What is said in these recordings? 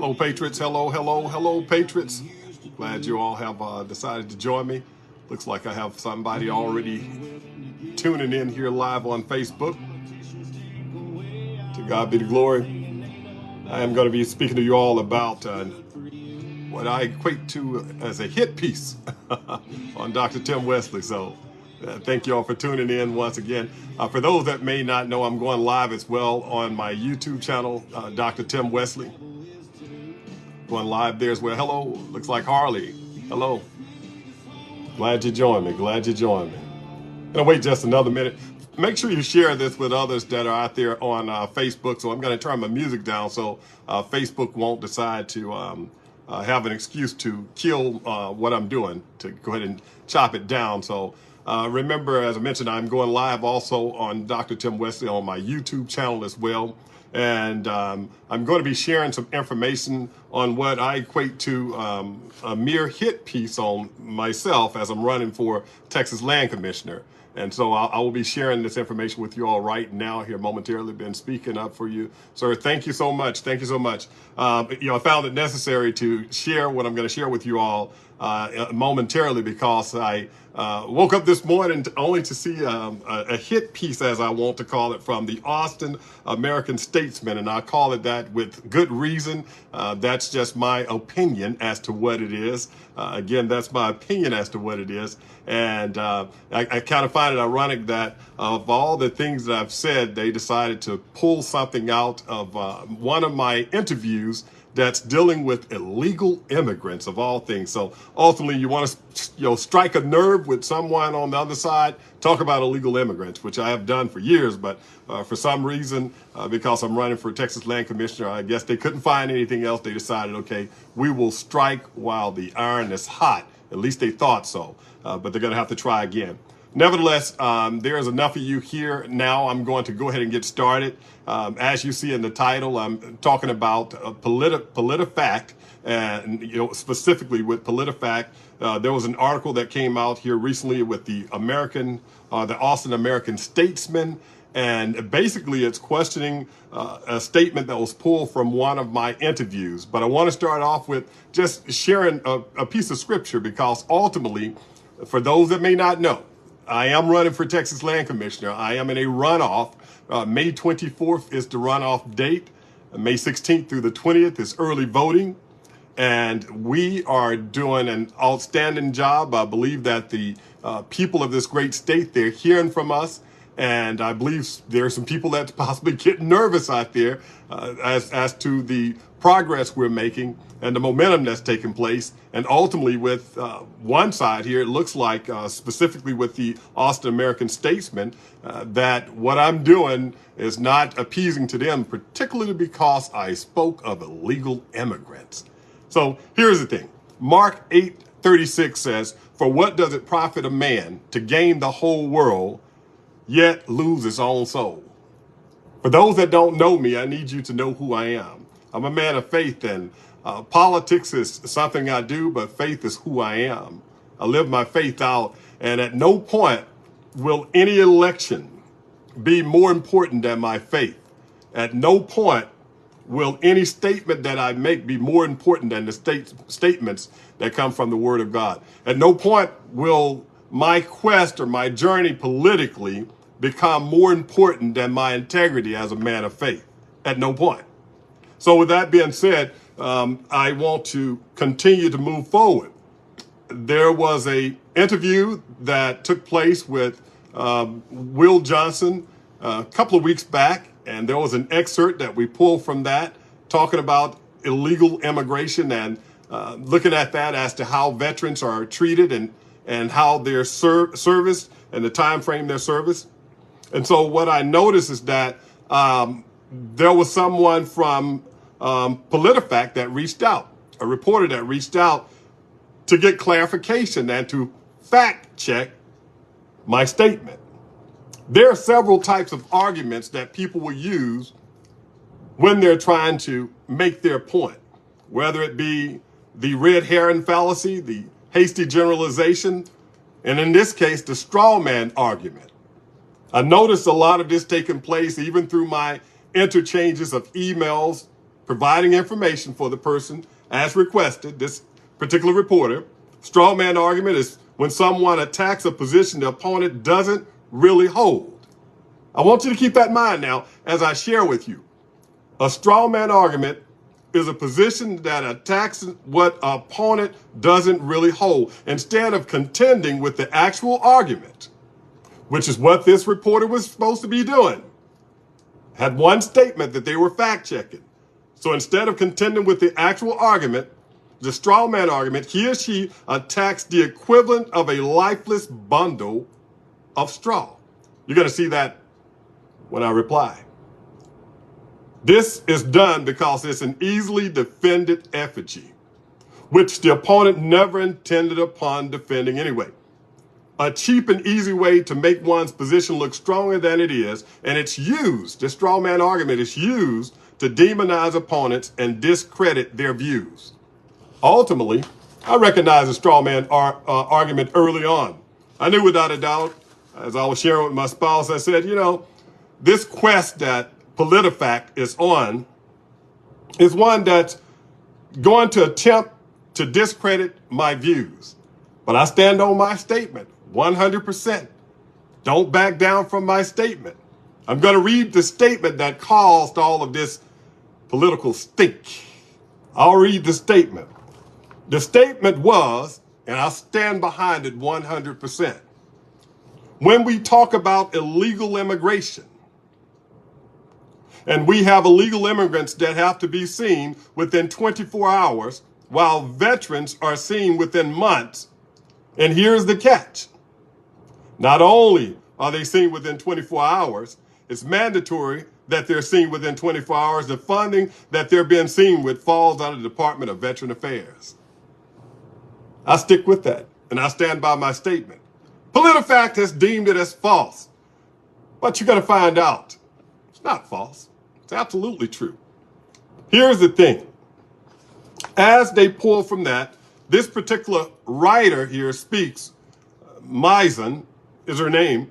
Hello, Patriots. Hello, hello, hello, Patriots. Glad you all have decided to join me. Looks like I have somebody already tuning in here live on Facebook. To God be the glory. I am going to be speaking to you all about what I equate to as a hit piece on Dr. Tim Westley. So thank you all for tuning in once again. For those that may not know, I'm going live as well on my YouTube channel, Dr. Tim Westley. Going live there as well. Hello, looks like Harley. Hello. Glad you joined me. Glad you joined me. Gonna wait just another minute. Make sure you share this with others that are out there on Facebook. So I'm going to turn my music down so Facebook won't decide to have an excuse to kill what I'm doing, to go ahead and chop it down. So remember, as I mentioned, I'm going live also on Dr. Tim Westley on my YouTube channel as well. And I'm going to be sharing some information on what I equate to a mere hit piece on myself as I'm running for Texas Land Commissioner. And so I will be sharing this information with you all right now here momentarily. Been speaking up for you, sir. Thank you so much. Thank you so much. I found it necessary to share what I'm going to share with you all momentarily because I woke up this morning only to see a hit piece, as I want to call it, from the Austin American Statesman, and I call it that with good reason. That's just my opinion as to what it is. Again, that's my opinion as to what it is. And I kind of find it ironic that of all the things that I've said, they decided to pull something out of one of my interviews that's dealing with illegal immigrants of all things. So ultimately, you want to strike a nerve with someone on the other side, talk about illegal immigrants, which I have done for years. But for some reason, because I'm running for Texas Land Commissioner, I guess they couldn't find anything else. They decided, okay, we will strike while the iron is hot. At least they thought so, but they're going to have to try again. Nevertheless, there's enough of you here now. I'm going to go ahead and get started. As you see in the title, I'm talking about Politifact, and specifically with Politifact. There was an article that came out here recently with the Austin American Statesman, and basically it's questioning a statement that was pulled from one of my interviews. But I want to start off with just sharing a piece of scripture, because ultimately, for those that may not know, I am running for Texas Land Commissioner. I am in a runoff. May 24th is the runoff date. May 16th through the 20th is early voting. And we are doing an outstanding job. I believe that the people of this great state, they're hearing from us. And I believe there are some people that possibly get nervous out there as to the progress we're making and the momentum that's taking place. And ultimately with one side here, it looks like specifically with the Austin American Statesman, that what I'm doing is not appeasing to them, particularly because I spoke of illegal immigrants. So here's the thing. Mark 8:36 says, "For what does it profit a man to gain the whole world, yet lose his own soul?" For those that don't know me, I need you to know who I am. I'm a man of faith, and politics is something I do, but faith is who I am. I live my faith out, and at no point will any election be more important than my faith. At no point will any statement that I make be more important than the statements that come from the Word of God. At no point will my quest or my journey politically become more important than my integrity as a man of faith. At no point. So with that being said, I want to continue to move forward. There was a interview that took place with Will Johnson a couple of weeks back, and there was an excerpt that we pulled from that talking about illegal immigration and looking at that as to how veterans are treated and how they're serviced and the time frame they're serviced. And so what I noticed is that there was someone from Politifact that reached out, a reporter that reached out to get clarification and to fact check my statement. There are several types of arguments that people will use when they're trying to make their point, whether it be the red herring fallacy, the hasty generalization, and in this case, the straw man argument. I noticed a lot of this taking place even through my interchanges of emails providing information for the person as requested, this particular reporter. Straw man argument is when someone attacks a position the opponent doesn't really hold. I want you to keep that in mind now as I share with you. A straw man argument is a position that attacks what an opponent doesn't really hold, instead of contending with the actual argument, which is what this reporter was supposed to be doing. Had one statement that they were fact checking. So instead of contending with the actual argument, the straw man argument, he or she attacks the equivalent of a lifeless bundle of straw. You're going to see that when I reply. This is done because it's an easily defended effigy, which the opponent never intended upon defending anyway. A cheap and easy way to make one's position look stronger than it is, and it's used, the straw man argument is used to demonize opponents and discredit their views. Ultimately, I recognized the straw man argument early on. I knew without a doubt, as I was sharing with my spouse, I said, this quest that Politifact is on is one that's going to attempt to discredit my views. But I stand on my statement 100%. Don't back down from my statement. I'm going to read the statement that caused all of this political stink. I'll read the statement. The statement was, and I stand behind it 100%. When we talk about illegal immigration, and we have illegal immigrants that have to be seen within 24 hours, while veterans are seen within months. And here's the catch. Not only are they seen within 24 hours, it's mandatory that they're seen within 24 hours. The funding that they're being seen with falls out of the Department of Veteran Affairs. I stick with that, and I stand by my statement. Politifact has deemed it as false, but you're going to find out it's not false. It's absolutely true. Here's the thing. As they pull from that, this particular writer here speaks, Misen is her name,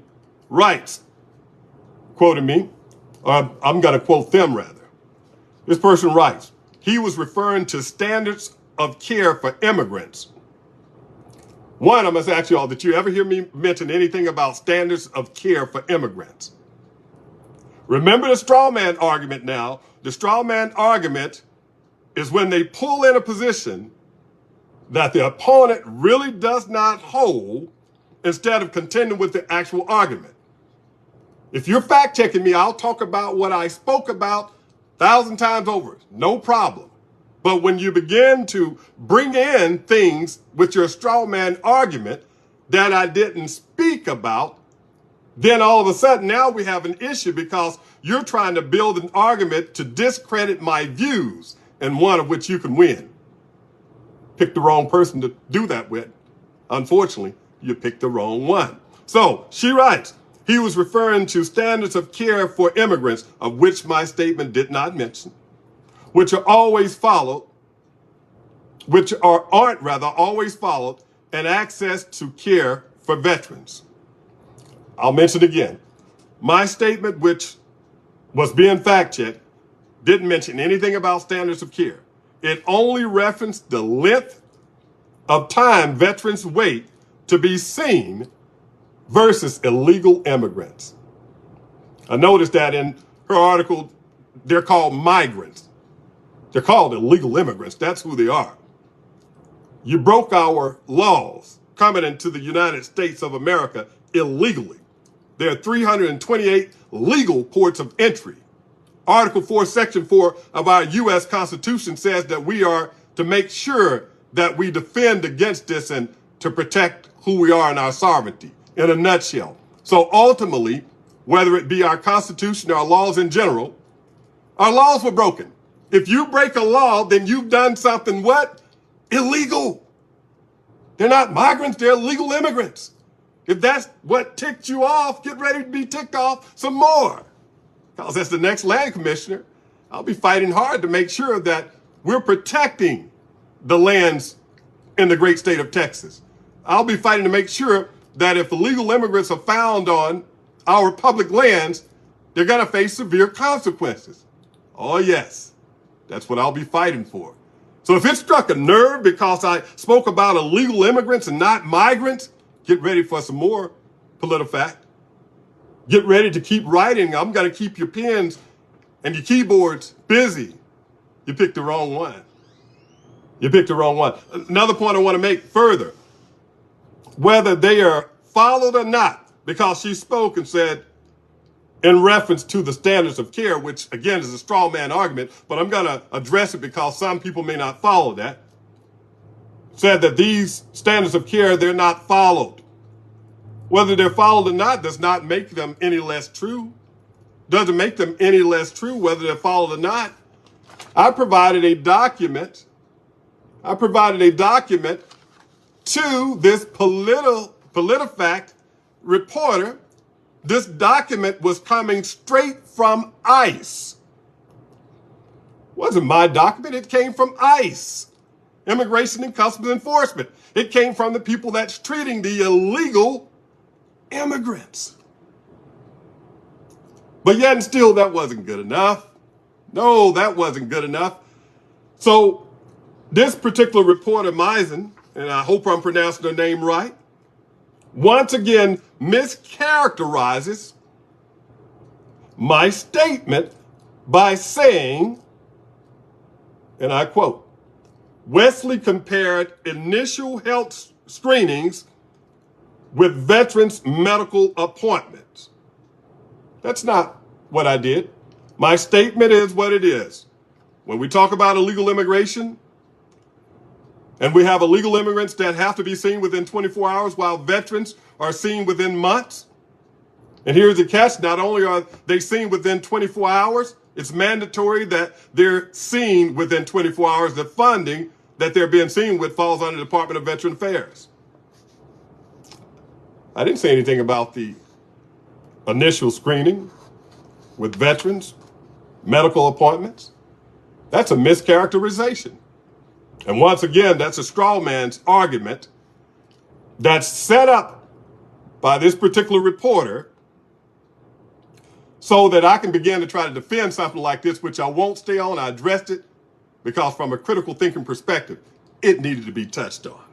writes, quoting me, or I'm going to quote them rather. This person writes, he was referring to standards of care for immigrants. One, I must ask you all, did you ever hear me mention anything about standards of care for immigrants? Remember the straw man argument now. The straw man argument is when they pull in a position that the opponent really does not hold instead of contending with the actual argument. If you're fact checking me, I'll talk about what I spoke about 1,000 times over. No problem. But when you begin to bring in things with your straw man argument that I didn't speak about, then all of a sudden now we have an issue because you're trying to build an argument to discredit my views, and one of which you can win. Pick the wrong person to do that with. Unfortunately, you picked the wrong one. So she writes, he was referring to standards of care for immigrants, of which my statement did not mention, which are always followed, always followed, and access to care for veterans. I'll mention again. My statement, which was being fact-checked, didn't mention anything about standards of care. It only referenced the length of time veterans wait to be seen versus illegal immigrants. I noticed that in her article, they're called migrants. They're called illegal immigrants. That's who they are. You broke our laws coming into the United States of America illegally. There are 328 legal ports of entry. Article 4, Section 4 of our U.S. Constitution says that we are to make sure that we defend against this and to protect who we are and our sovereignty, in a nutshell. So ultimately, whether it be our Constitution or our laws in general, our laws were broken. If you break a law, then you've done something what? Illegal. They're not migrants, they're illegal immigrants. If that's what ticked you off, get ready to be ticked off some more. Because as the next land commissioner, I'll be fighting hard to make sure that we're protecting the lands in the great state of Texas. I'll be fighting to make sure that if illegal immigrants are found on our public lands, they're going to face severe consequences. Oh, yes. That's what I'll be fighting for. So if it struck a nerve because I spoke about illegal immigrants and not migrants, get ready for some more Politifact. Get ready to keep writing. I'm going to keep your pens and your keyboards busy. You picked the wrong one. You picked the wrong one. Another point I want to make further, whether they are followed or not, because she spoke and said, in reference to the standards of care, which again is a straw man argument, but I'm going to address it because some people may not follow that, said that these standards of care, they're not followed. Whether they're followed or not does not make them any less true. Doesn't make them any less true whether they're followed or not. I provided a document to this Politifact reporter. This document was coming straight from ICE. It wasn't my document, it came from ICE, Immigration and Customs Enforcement. It came from the people that's treating the illegal immigrants. But yet and still, that wasn't good enough. No, that wasn't good enough. So this particular reporter, Misen, and I hope I'm pronouncing her name right, once again mischaracterizes my statement by saying, and I quote, Westley compared initial health screenings with veterans' medical appointments. That's not what I did. My statement is what it is. When we talk about illegal immigration, and we have illegal immigrants that have to be seen within 24 hours while veterans are seen within months. And here's the catch. Not only are they seen within 24 hours, it's mandatory that they're seen within 24 hours. The funding that they're being seen with falls under the Department of Veteran Affairs. I didn't say anything about the initial screening with veterans, medical appointments. That's a mischaracterization. And once again, that's a straw man's argument that's set up by this particular reporter so that I can begin to try to defend something like this, which I won't stay on. I addressed it because from a critical thinking perspective, it needed to be touched on.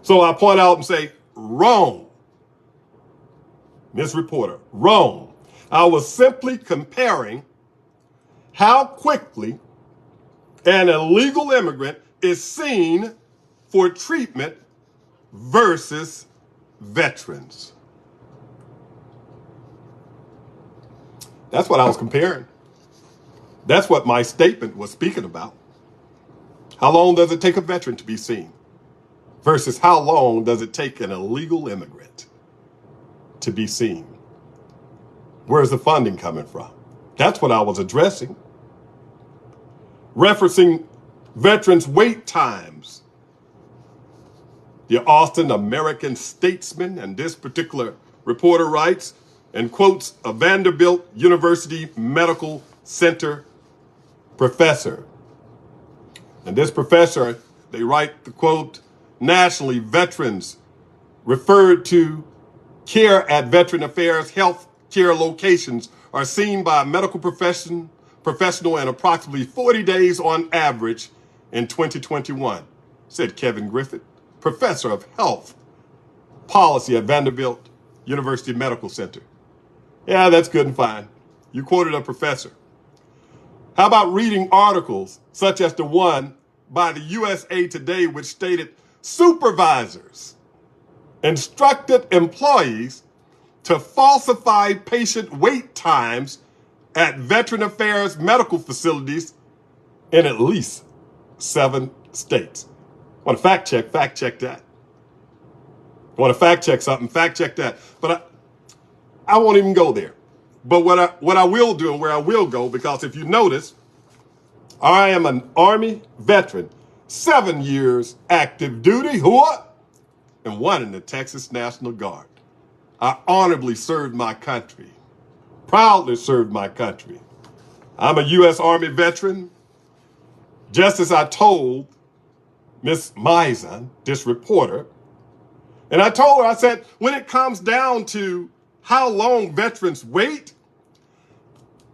So I point out and say, wrong. Miss Reporter, wrong. I was simply comparing how quickly an illegal immigrant is seen for treatment versus veterans. That's what I was comparing. That's what my statement was speaking about. How long does it take a veteran to be seen versus how long does it take an illegal immigrant to be seen? Where's the funding coming from? That's what I was addressing. Referencing veterans' wait times. The Austin American Statesman, and this particular reporter writes and quotes a Vanderbilt University Medical Center professor. And this professor, they write the quote, nationally, veterans referred to care at Veteran Affairs health care locations are seen by a medical professional in approximately 40 days on average in 2021, said Kevin Griffith, professor of health policy at Vanderbilt University Medical Center. Yeah, that's good and fine. You quoted a professor. How about reading articles such as the one by the USA Today, which stated supervisors instructed employees to falsify patient wait times at Veteran Affairs medical facilities in at least 7 states. Want to fact check that. Want to fact check something, fact check that. But I won't even go there. But what I will do and where I will go, because if you notice, I am an Army veteran, 7 years active duty, and 1 in the Texas National Guard. I honorably served my country, proudly served my country. I'm a U.S. Army veteran. Just as I told Miss Misen, this reporter, and I told her, I said, when it comes down to how long veterans wait,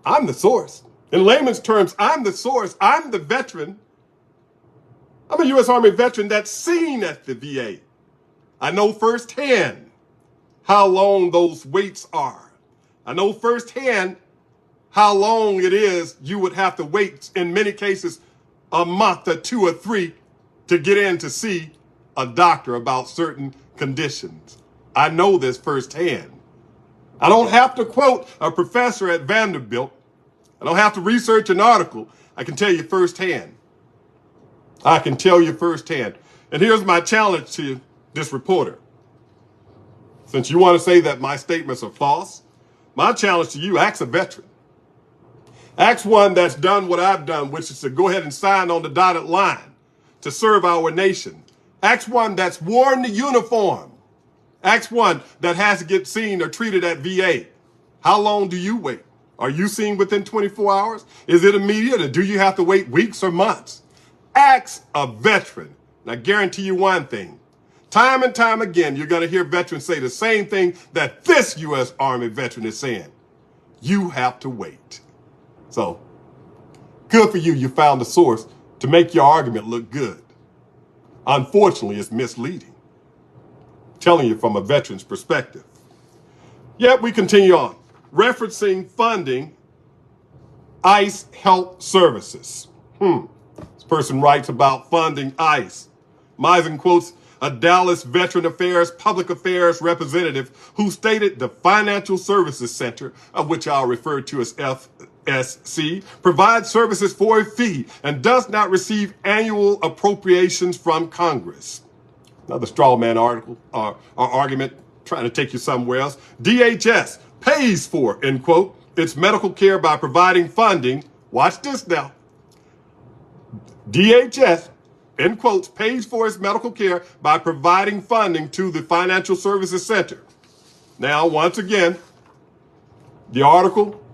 I'm the source. In layman's terms, I'm the source. I'm the veteran. I'm a U.S. Army veteran that's seen at the VA. I know firsthand how long those waits are. I know firsthand how long it is you would have to wait, in many cases, a month or 2 or 3 to get in to see a doctor about certain conditions. I know this firsthand. I don't have to quote a professor at Vanderbilt. I don't have to research an article. I can tell you firsthand. I can tell you firsthand. And here's my challenge to this reporter. Since you want to say that my statements are false, my challenge to you, ask a veteran. Ask one that's done what I've done, which is to go ahead and sign on the dotted line to serve our nation. Ask one that's worn the uniform. Ask one that has to get seen or treated at VA. How long do you wait? Are you seen within 24 hours? Is it immediate, or do you have to wait weeks or months? Ask a veteran. And I guarantee you one thing. Time and time again, you're going to hear veterans say the same thing that this U.S. Army veteran is saying. You have to wait. So, good for you. You found a source to make your argument look good. Unfortunately, it's misleading. Telling you from a veteran's perspective. Yet we continue on. Referencing funding ICE health services. This person writes about funding ICE. Meisen quotes a Dallas Veteran Affairs Public Affairs representative who stated the Financial Services Center, of which I'll refer to as FSC, provides services for a fee and does not receive annual appropriations from Congress. Another straw man article or argument trying to take you somewhere else. DHS pays for, end quote, its medical care by providing funding. Watch this now. DHS, end quotes, pays for its medical care by providing funding to the Financial Services Center. Now, once again, the article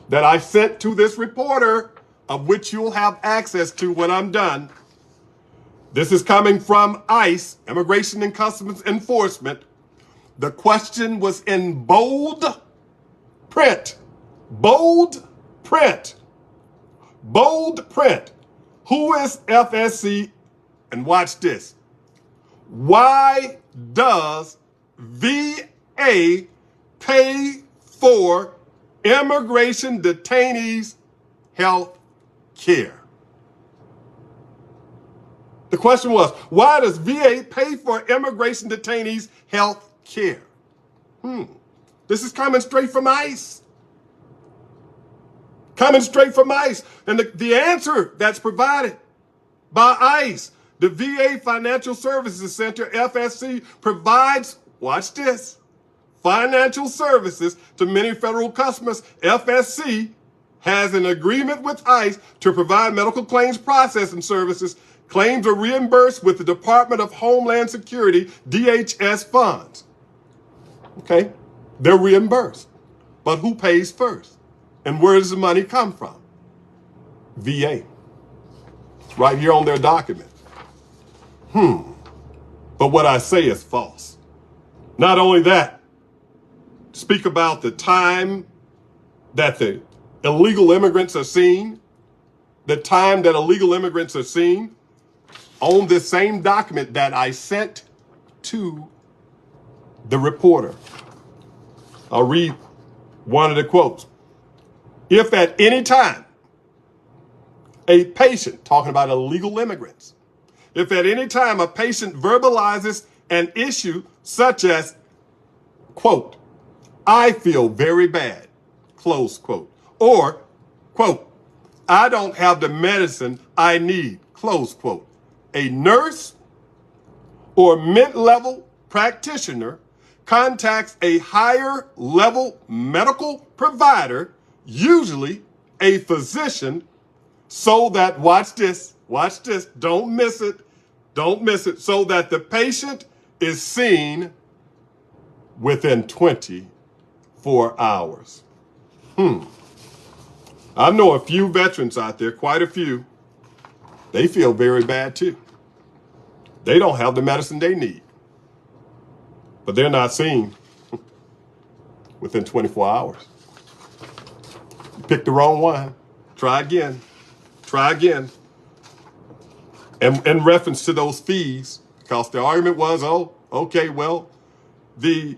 that I sent to this reporter, of which you'll have access to when I'm done, this is coming from ICE, Immigration and Customs Enforcement. The question was in bold print. Bold print. Bold print. Who is FSC? And watch this. Why does VA pay for immigration detainees' health care? The question was, why does VA pay for immigration detainees' health care? This is coming straight from ICE. Coming straight from ICE. And the answer that's provided by ICE, the VA Financial Services Center, FSC, provides, watch this, financial services to many federal customers. FSC has an agreement with ICE to provide medical claims processing services. Claims are reimbursed with the Department of Homeland Security, DHS funds. Okay, they're reimbursed. But who pays first? And where does the money come from? VA. It's right here on their document. But what I say is false. Not only that, speak about the time that the illegal immigrants are seen, the time that illegal immigrants are seen on this same document that I sent to the reporter. I'll read one of the quotes. If at any time a patient, talking about illegal immigrants, if at any time a patient verbalizes an issue such as, quote, I feel very bad, close quote, or, quote, I don't have the medicine I need, close quote, a nurse or mid-level practitioner contacts a higher level medical provider, usually a physician, so that, watch this, don't miss it, so that the patient is seen within 24 hours. I know a few veterans out there, quite a few, they feel very bad too. They don't have the medicine they need, but they're not seen within 24 hours. You picked the wrong one. Try again. Try again. And in reference to those fees, because the argument was, oh, okay, well, the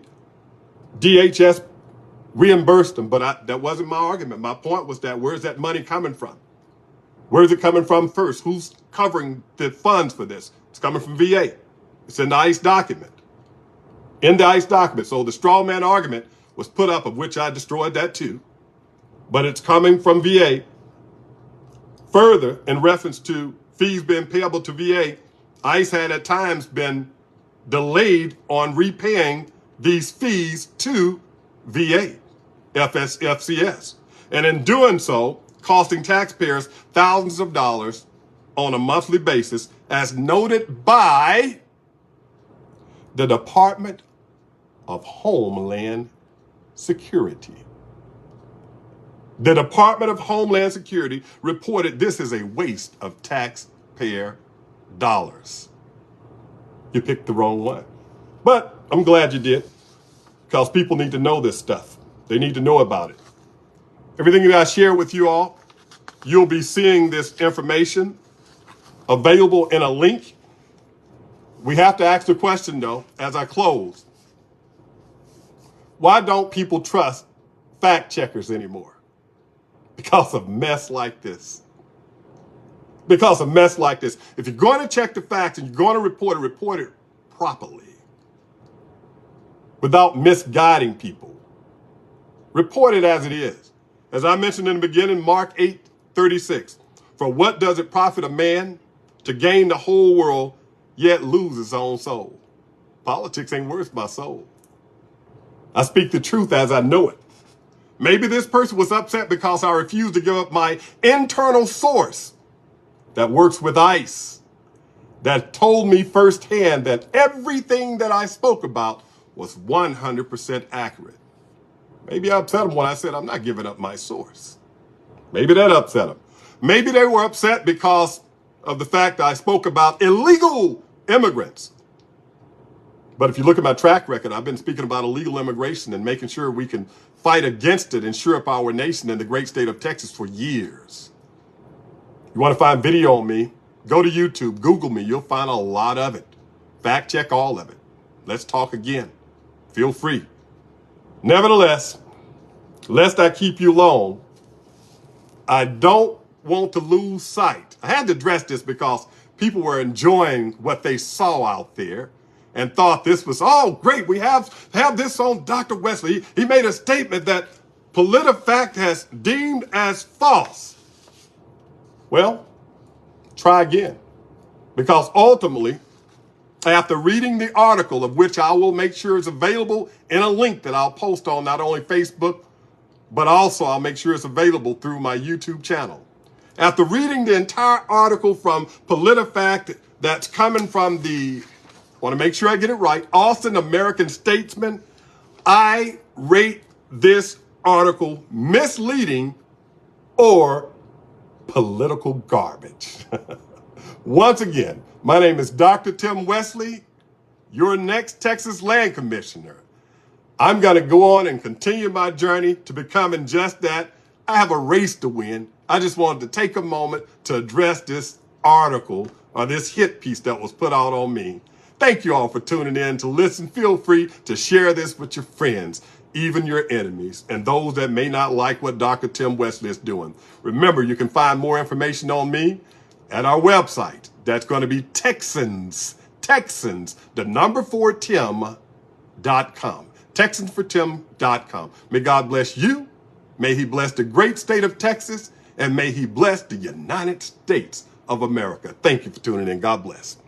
DHS reimbursed them, but that wasn't my argument. My point was that where's that money coming from? Where's it coming from first? Who's covering the funds for this? It's coming from VA. It's in the ICE document. In the ICE document. So the straw man argument was put up, of which I destroyed that too. But it's coming from VA. Further, in reference to fees being payable to VA, ICE had at times been delayed on repaying these fees to VA, FCS. And in doing so, costing taxpayers thousands of dollars on a monthly basis, as noted by the Department of Homeland Security. The Department of Homeland Security reported this is a waste of taxpayer dollars. You picked the wrong one. But I'm glad you did, because people need to know this stuff. They need to know about it. Everything that I share with you all, you'll be seeing this information available in a link. We have to ask the question, though, as I close. Why don't people trust fact checkers anymore? Because of mess like this. Because of mess like this. If you're going to check the facts and you're going to report it properly. Without misguiding people. Report it as it is. As I mentioned in the beginning, Mark 8:36. For what does it profit a man to gain the whole world, yet lose his own soul? Politics ain't worth my soul. I speak the truth as I know it. Maybe this person was upset because I refused to give up my internal source that works with ICE, that told me firsthand that everything that I spoke about was 100% accurate. Maybe I upset them when I said I'm not giving up my source. Maybe that upset them. Maybe they were upset because of the fact that I spoke about illegal immigrants. But if you look at my track record, I've been speaking about illegal immigration and making sure we can fight against it and shore up our nation in the great state of Texas for years. You want to find video on me? Go to YouTube, Google me. You'll find a lot of it. Fact check all of it. Let's talk again. Feel free. Nevertheless, lest I keep you long, I don't want to lose sight. I had to address this because people were enjoying what they saw out there and thought this was, oh, great, we have this on Dr. Westley. He made a statement that Politifact has deemed as false. Well, try again. Because ultimately, after reading the article, of which I will make sure is available in a link that I'll post on not only Facebook, but also I'll make sure it's available through my YouTube channel. After reading the entire article from Politifact that's coming from the, I want to make sure I get it right, Austin American Statesman, I rate this article misleading or political garbage. Once again, my name is Dr. Tim Westley, your next Texas Land Commissioner. I'm going to go on and continue my journey to becoming just that. I have a race to win. I just wanted to take a moment to address this article or this hit piece that was put out on me. Thank you all for tuning in to listen. Feel free to share this with your friends, even your enemies, and those that may not like what Dr. Tim Westley is doing. Remember, you can find more information on me at our website. That's going to be Texans, the number 4Tim.com. TexansForTim.com. May God bless you. May he bless the great state of Texas, and may he bless the United States of America. Thank you for tuning in. God bless.